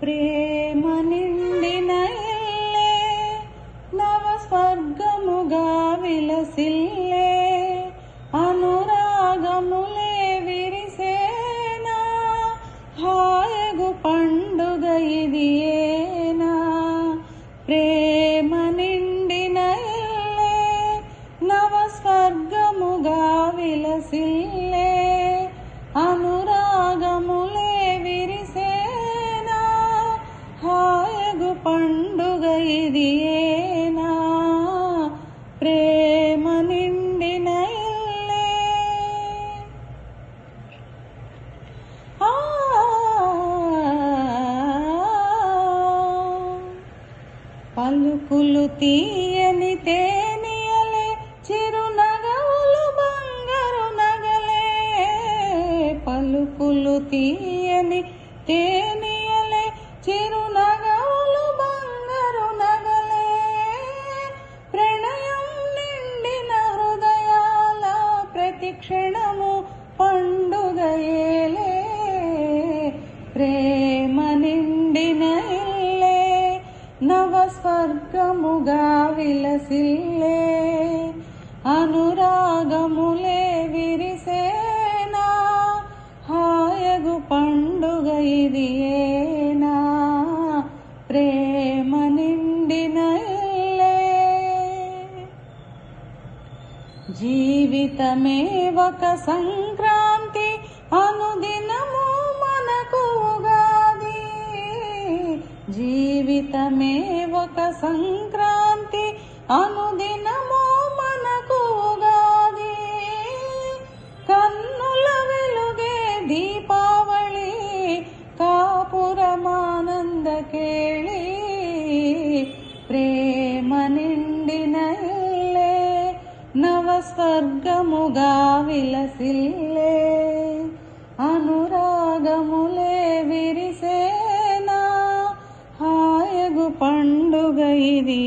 ప్రేమ నిండిన ఇల్లే నవ స్వర్గముగా విలసిల్లే అనురాగములే విరిసేనా హాయగు పండుగ ఇది ఏనా ప్రేమ నిండిన ఇల్లే నవ స్వర్గముగా విలసిల్లే అనురాగములే విరిసేనా హాయగు పండుగ ఇది ఏనా ప్రేమ నిండిన ఇల్లే పలుకులు తీయని తేనియలే చిరునగవులు బంగారు నగలే పలుకులు తీయని తేనియలే చిరునగవులు బంగారు నగలే ప్రణయం నిండిన హృదయాల ప్రతి క్షణము పండుగ ఏలే ప్రేమ నిండిన ఇల్లే నవ స్వర్గముగా విలసిల్లే అనురాగములే విరిసేనా హాయగు పండుగ ఇది ఏనా ప్రేమ నిండిన ఇల్లే జీవితమే ఒక సంక్రాంతి అనుదినము మనకు ఉగాది జీవితమే ఒక సంక్రాంతి అనుదినము మనకు ఉగాది కన్నుల వెలుగే దీపావళి కాపురమానంద కేళి ప్రేమ నిండిన ఇల్లే నవ స్వర్గముగా విలసిల్లే అనురాగములే విరిసేనా హాయగు పండుగ ఇది